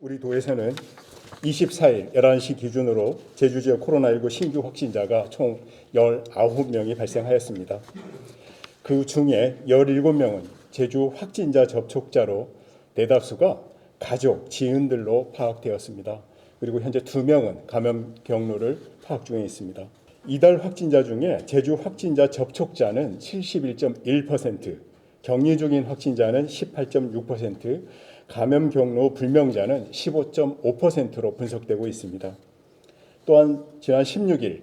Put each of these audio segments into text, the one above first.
우리 도에서는 24일 11시 기준으로 제주 지역 코로나19 신규 확진자가 총 19명이 발생하였습니다. 그 중에 17명은 제주 확진자 접촉자로 대다수가 가족, 지인들로 파악되었습니다. 그리고 현재 2명은 감염 경로를 파악 중에 있습니다. 이달 확진자 중에 제주 확진자 접촉자는 71.1%, 격리 중인 확진자는 18.6%, 감염 경로 불명자는 15.5%로 분석되고 있습니다. 또한 지난 16일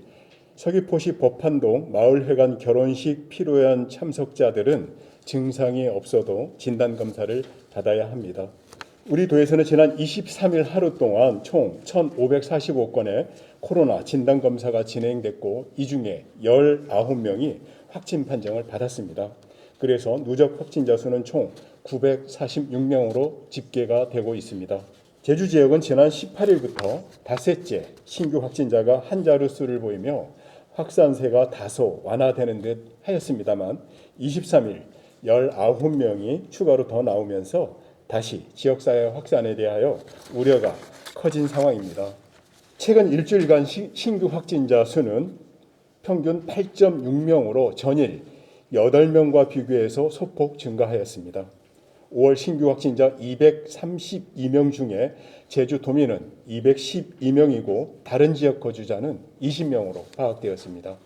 서귀포시 법한동 마을회관 결혼식 피로연 참석자들은 증상이 없어도 진단검사를 받아야 합니다. 우리 도에서는 지난 23일 하루 동안 총 1,545건의 코로나 진단검사가 진행됐고 이 중에 19명이 확진 판정을 받았습니다. 그래서 누적 확진자 수는 총 946명으로 집계가 되고 있습니다. 제주 지역은 지난 18일부터 닷새째 신규 확진자가 한 자루 수를 보이며 확산세가 다소 완화되는 듯 하였습니다만 23일 19명이 추가로 더 나오면서 다시 지역사회 확산에 대하여 우려가 커진 상황입니다. 최근 일주일간 신규 확진자 수는 평균 8.6명으로 전일 8명과 비교해서 소폭 증가하였습니다. 5월 신규 확진자 232명 중에 제주도민은 212명이고 다른 지역 거주자는 20명으로 파악되었습니다.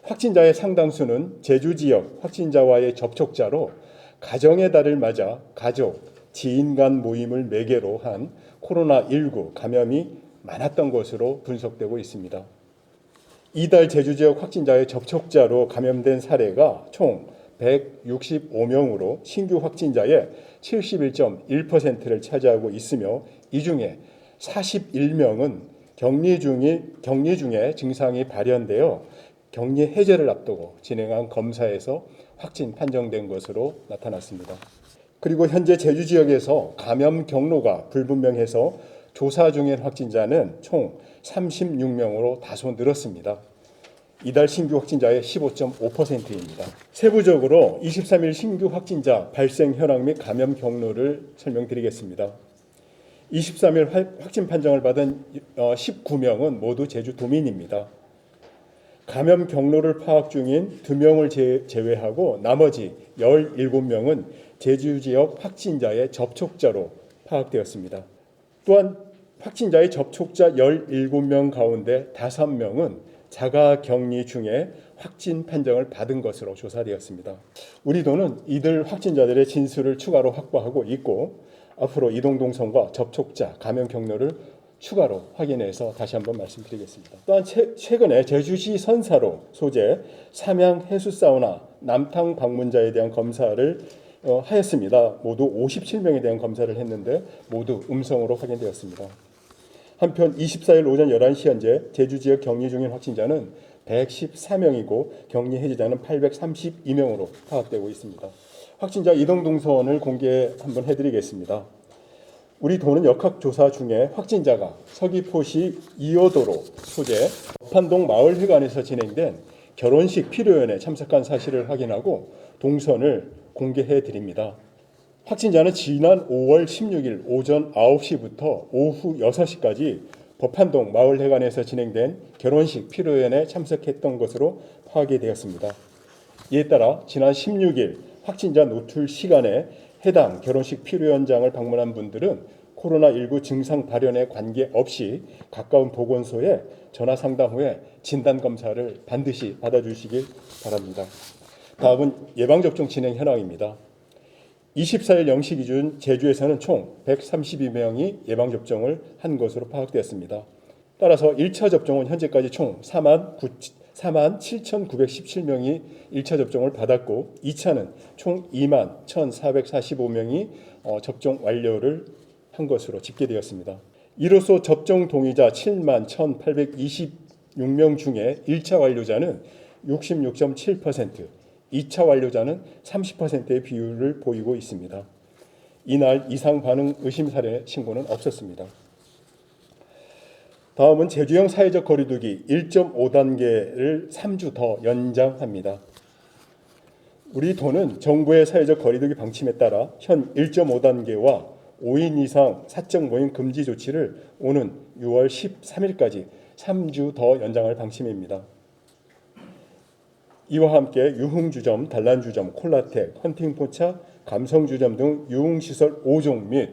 확진자의 상당수는 제주 지역 확진자와의 접촉자로 가정의 달을 맞아 가족, 지인 간 모임을 매개로 한 코로나19 감염이 많았던 것으로 분석되고 있습니다. 이달 제주 지역 확진자의 접촉자로 감염된 사례가 총 165명으로 신규 확진자의 71.1%를 차지하고 있으며 이 중에 41명은 격리 중에 증상이 발현되어 격리 해제를 앞두고 진행한 검사에서 확진 판정된 것으로 나타났습니다. 그리고 현재 제주 지역에서 감염 경로가 불분명해서 조사 중인 확진자는 총 36명으로 다소 늘었습니다. 이달 신규 확진자의 15.5%입니다. 세부적으로 23일 신규 확진자 발생 현황 및 감염 경로를 설명드리겠습니다. 23일 확진 판정을 받은 19명은 모두 제주도민입니다. 감염 경로를 파악 중인 2명을 제외하고 나머지 17명은 제주 지역 확진자의 접촉자로 파악되었습니다. 또한 확진자의 접촉자 17명 가운데 5명은 자가 격리 중에 확진 판정을 받은 것으로 조사되었습니다. 우리 도는 이들 확진자들의 진술을 추가로 확보하고 있고 앞으로 이동동선과 접촉자 감염 경로를 추가로 확인해서 다시 한번 말씀드리겠습니다. 또한 최근에 제주시 선사로 소재 삼양 해수사우나 남탕 방문자에 대한 검사를 하였습니다. 모두 57명에 대한 검사를 했는데 모두 음성으로 확인되었습니다. 한편 24일 오전 11시 현재 제주 지역 격리 중인 확진자는 114명이고 격리 해제자는 832명으로 파악되고 있습니다. 확진자 이동 동선을 공개 한번 해드리겠습니다. 우리 도는 역학조사 중에 확진자가 서귀포시 이어도로 소재 법한동 마을회관에서 진행된 결혼식 피로연에 참석한 사실을 확인하고 동선을 공개해 드립니다. 확진자는 지난 5월 16일 오전 9시부터 오후 6시까지 법한동 마을회관에서 진행된 결혼식 피로연에 참석했던 것으로 파악이 되었습니다. 이에 따라 지난 16일 확진자 노출 시간에 해당 결혼식 피로연장을 방문한 분들은 코로나19 증상 발현에 관계없이 가까운 보건소에 전화 상담 후에 진단검사를 반드시 받아주시길 바랍니다. 다음은 예방접종 진행 현황입니다. 24일 0시 기준 제주에서는 총 132명이 예방접종을 한 것으로 파악되었습니다. 따라서 1차 접종은 현재까지 총 47,917명이 1차 접종을 받았고 2차는 총 21,445명이 접종 완료를 한 것으로 집계되었습니다. 이로써 접종 동의자 71,826명 중에 1차 완료자는 66.7%, 2차 완료자는 30%의 비율을 보이고 있습니다. 이날 이상 반응 의심 사례 신고는 없었습니다. 다음은 제주형 사회적 거리두기 1.5단계를 3주 더 연장합니다. 우리 도는 정부의 사회적 거리두기 방침에 따라 현 1.5단계와 5인 이상 사적 모임 금지 조치를 오는 6월 13일까지 3주 더 연장할 방침입니다. 이와 함께 유흥주점, 단란주점, 콜라텍, 헌팅포차, 감성주점 등 유흥시설 5종 및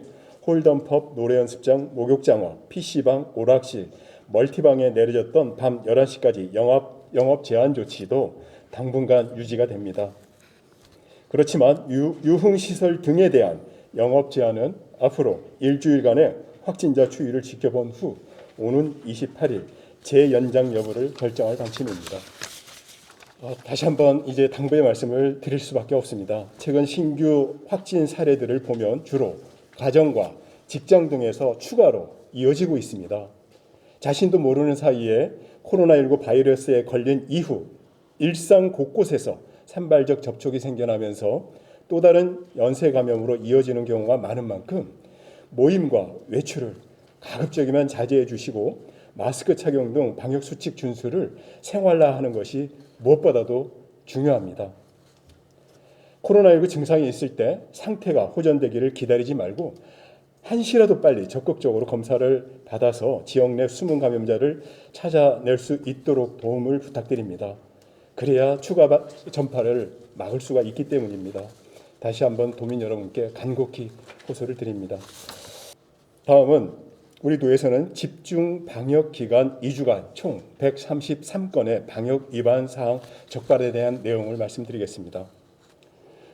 홀덤펍, 노래연습장, 목욕장화, PC방, 오락실, 멀티방에 내려졌던 밤 11시까지 영업 제한 조치도 당분간 유지가 됩니다. 그렇지만 유흥시설 등에 대한 영업 제한은 앞으로 일주일간의 확진자 추이를 지켜본 후 오는 28일 재연장 여부를 결정할 방침입니다. 다시 한번 이제 당부의 말씀을 드릴 수밖에 없습니다. 최근 신규 확진 사례들을 보면 주로 가정과 직장 등에서 추가로 이어지고 있습니다. 자신도 모르는 사이에 코로나19 바이러스에 걸린 이후 일상 곳곳에서 산발적 접촉이 생겨나면서 또 다른 연쇄 감염으로 이어지는 경우가 많은 만큼 모임과 외출을 가급적이면 자제해 주시고 마스크 착용 등 방역 수칙 준수를 생활화하는 것이 무엇보다도 중요합니다. 코로나19 증상이 있을 때 상태가 호전되기를 기다리지 말고 한시라도 빨리 적극적으로 검사를 받아서 지역 내 숨은 감염자를 찾아낼 수 있도록 도움을 부탁드립니다. 그래야 추가 전파를 막을 수가 있기 때문입니다. 다시 한번 도민 여러분께 간곡히 호소를 드립니다. 다음은 우리 도에서는 집중 방역 기간 2주간 총 133건의 방역 위반 사항 적발에 대한 내용을 말씀드리겠습니다.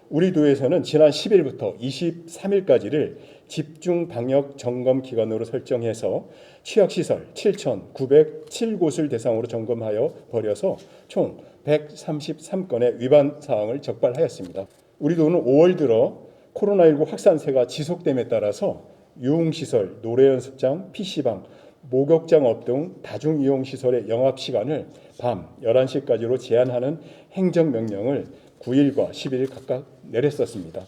우리 도에서는 지난 10일부터 23일까지를 집중 방역 점검 기간으로 설정해서 취약시설 7,907곳을 대상으로 점검하여 벌여서 총 133건의 위반 사항을 적발하였습니다. 우리 도는 5월 들어 코로나19 확산세가 지속됨에 따라서 유흥시설, 노래연습장, PC방, 목욕장업 등 다중이용시설의 영업시간을 밤 11시까지로 제한하는 행정명령을 9일과 10일 각각 내렸었습니다.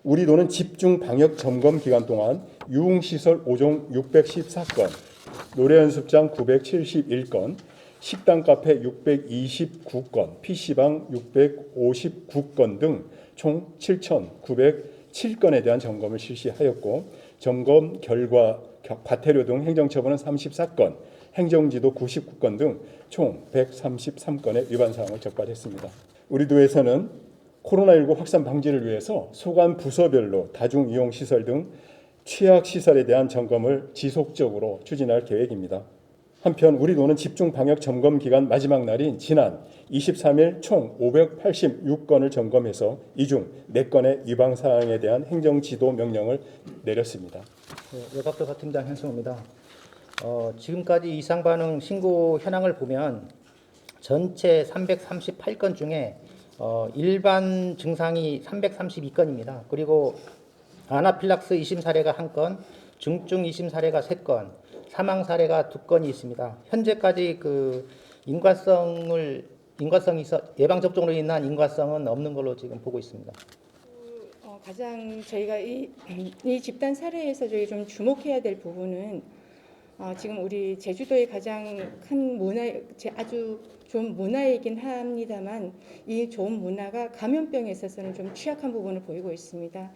우리 도는 집중 방역 점검 기간 동안 유흥시설 5종 614건, 노래연습장 971건, 식당 카페 629건, PC방 659건 등 총 7,907건에 대한 점검을 실시하였고 점검 결과 과태료 등 행정처분은 34건, 행정지도 99건 등 총 133건의 위반 사항을 적발했습니다. 우리 도에서는 코로나19 확산 방지를 위해서 소관 부서별로 다중이용시설 등 취약시설에 대한 점검을 지속적으로 추진할 계획입니다. 한편 우리 도는 집중 방역 점검 기간 마지막 날인 지난 23일 총 586건을 점검해서 이 중 4건의 위반 사항에 대한 행정지도 명령을 내렸습니다. 외곽도 팀장 현승호입니다. 지금까지 이상 반응 신고 현황을 보면 전체 338건 중에 일반 증상이 332건입니다. 그리고 아나필락스 의심 사례가 1건, 중증 의심 사례가 3건, 사망 사례가 2건이 있습니다. 현재까지 인과성이 있어 예방 접종으로 인한 인과성은 없는 걸로 지금 보고 있습니다. 가장 저희가 이 집단 사례에서 저희 좀 주목해야 될 부분은 지금 우리 제주도의 가장 큰 아주 좋은 문화이긴 합니다만 이 좋은 문화가 감염병에 있어서는 좀 취약한 부분을 보이고 있습니다.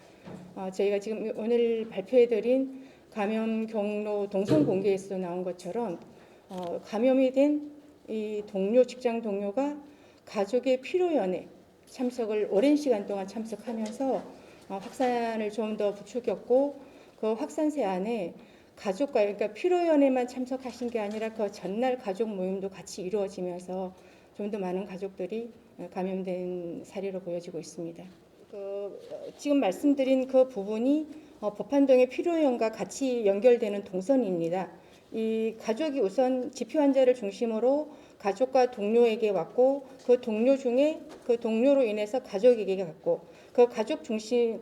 저희가 지금 오늘 발표해드린 감염 경로 동선 공개에서 나온 것처럼 감염이 된 이 직장 동료가 가족의 필요연에 참석을 오랜 시간 동안 참석하면서 확산을 좀 더 부추겼고 그 확산세 안에 가족과 그러니까 필요연에만 참석하신 게 아니라 그 전날 가족 모임도 같이 이루어지면서 좀 더 많은 가족들이 감염된 사례로 보여지고 있습니다. 지금 말씀드린 그 부분이 법한동의 필요연과 같이 연결되는 동선입니다. 이 가족이 우선 지표 환자를 중심으로 가족과 동료에게 왔고 그 동료 중에 그 동료로 인해서 가족에게 갔고 그 가족 중심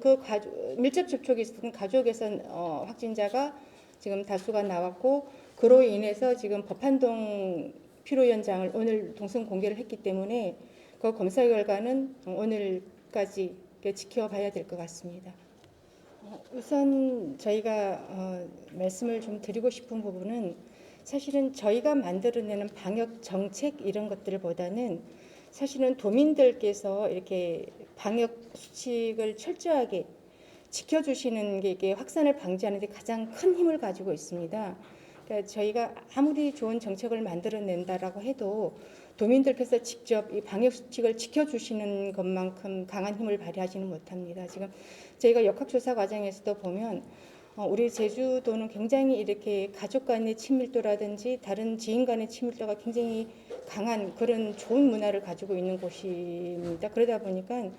밀접 접촉이 있었던 가족에서 확진자가 지금 다수가 나왔고 그로 인해서 지금 법한동 필요연장을 오늘 동선 공개를 했기 때문에 그 검사 결과는 오늘까지 지켜봐야 될 것 같습니다. 우선 저희가 말씀을 좀 드리고 싶은 부분은 사실은 저희가 만들어내는 방역 정책 이런 것들보다는 사실은 도민들께서 이렇게 방역 수칙을 철저하게 지켜주시는 게 이게 확산을 방지하는 데 가장 큰 힘을 가지고 있습니다. 그러니까 저희가 아무리 좋은 정책을 만들어낸다라고 해도 도민들께서 직접 이 방역 수칙을 지켜주시는 것만큼 강한 힘을 발휘하지는 못합니다. 지금 저희가 역학조사 과정에서도 보면 우리 제주도는 굉장히 이렇게 가족 간의 친밀도라든지 다른 지인 간의 친밀도가 굉장히 강한 그런 좋은 문화를 가지고 있는 곳입니다. 그러다 보니까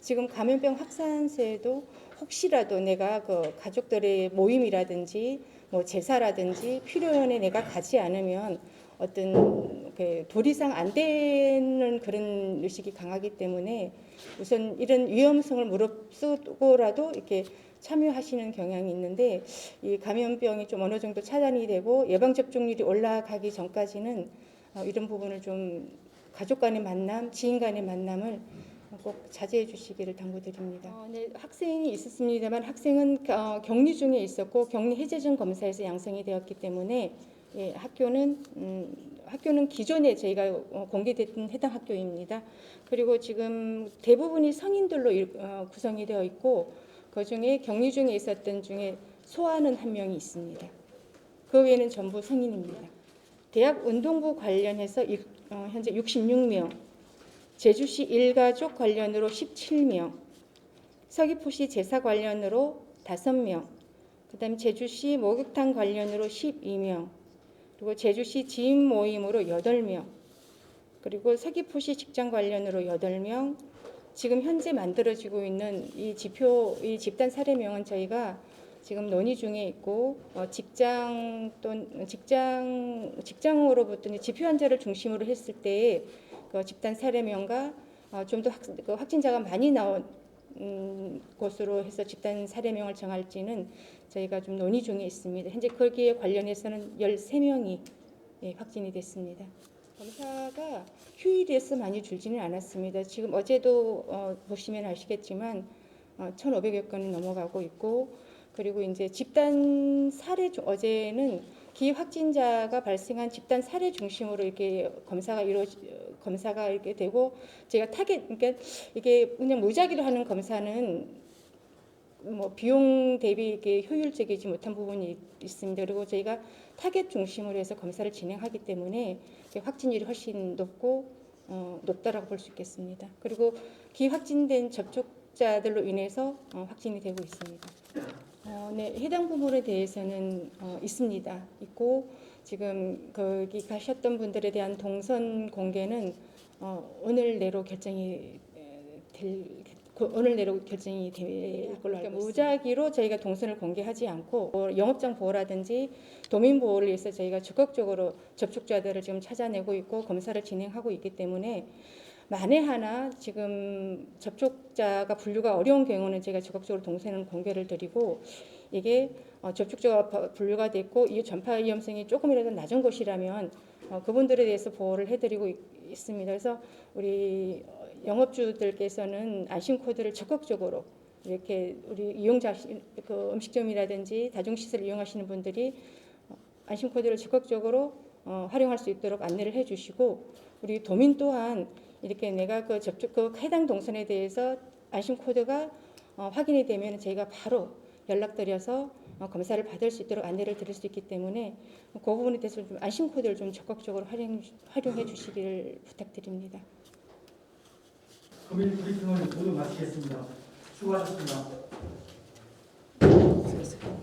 지금 감염병 확산세에도 혹시라도 내가 그 가족들의 모임이라든지 뭐 제사라든지 필요연에 내가 가지 않으면 어떤 그 도리상 안 되는 그런 의식이 강하기 때문에 우선 이런 위험성을 무릅쓰고라도 이렇게 참여하시는 경향이 있는데 이 감염병이 좀 어느 정도 차단이 되고 예방 접종률이 올라가기 전까지는 이런 부분을 좀 가족 간의 만남, 지인 간의 만남을 꼭 자제해 주시기를 당부드립니다. 네, 학생이 있었습니다만 학생은 격리 중에 있었고 격리 해제 전 검사에서 양성이 되었기 때문에 예, 학교는 기존에 저희가 공개됐던 해당 학교입니다. 그리고 지금 대부분이 성인들로 구성이 되어 있고 그중에 격리 중에 있었던 중에 소아는 한 명이 있습니다. 그 외에는 전부 성인입니다. 대학 운동부 관련해서 현재 66명, 제주시 일가족 관련으로 17명, 서귀포시 제사 관련으로 5명, 그다음에 제주시 목욕탕 관련으로 12명, 그리고 제주시 지인 모임으로 8명, 그리고 서귀포시 직장 관련으로 8명, 지금 현재 만들어지고 있는 이 집단 사례명은 저희가 지금 논의 중에 있고 직장으로부터 지표 환자를 중심으로 했을 때의 그 집단 사례명과 좀 더 확진자가 많이 나온 곳으로 해서 집단 사례명을 정할지는 저희가 좀 논의 중에 있습니다. 현재 거기에 관련해서는 13명이 확진이 됐습니다. 검사가 휴일에서 많이 줄지는 않았습니다. 지금 어제도 보시면 아시겠지만 1,500여 건이 넘어가고 있고 그리고 이제 집단 사례 어제는 기확진자가 발생한 집단 사례 중심으로 이렇게 검사가 이렇게 되고 제가 그러니까 이게 그냥 무작위로 하는 검사는 뭐 비용 대비 이게 효율적이지 못한 부분이 있습니다. 그리고 저희가 타겟 중심으로 해서 검사를 진행하기 때문에 확진율이 훨씬 높다라고 볼 수 있겠습니다. 그리고 기확진된 접촉자들로 인해서 확진이 되고 있습니다. 네, 해당 부분에 대해서는 있습니다. 있고 지금 거기 가셨던 분들에 대한 동선 공개는 오늘 내로 결정이 될 걸로 알고 있습니다. 그러니까 무작위로 저희가 동선을 공개하지 않고 영업장 보호라든지 도민 보호를 위해서 저희가 적극적으로 접촉자들을 지금 찾아내고 있고 검사를 진행하고 있기 때문에 만에 하나 지금 접촉자가 분류가 어려운 경우는 제가 적극적으로 동선을 공개를 드리고 이게 접촉자가 분류가 됐고 이 전파 위험성이 조금이라도 낮은 곳이라면 그분들에 대해서 보호를 해드리고 있습니다. 그래서 우리 영업주들께서는 안심 코드를 적극적으로 이렇게 우리 이용자 그 음식점이라든지 다중시설 이용하시는 분들이 안심 코드를 적극적으로 활용할 수 있도록 안내를 해주시고 우리 도민 또한 이렇게 내가 그 해당 동선에 대해서 안심 코드가 확인이 되면 저희가 바로 연락드려서 검사를 받을 수 있도록 안내를 드릴 수 있기 때문에 그 부분에 대해서 좀 안심 코드를 좀 적극적으로 활용해 주시기를 부탁드립니다. 금일 브리핑을 모두 마치겠습니다. 수고하셨습니다. 수고하셨습니다.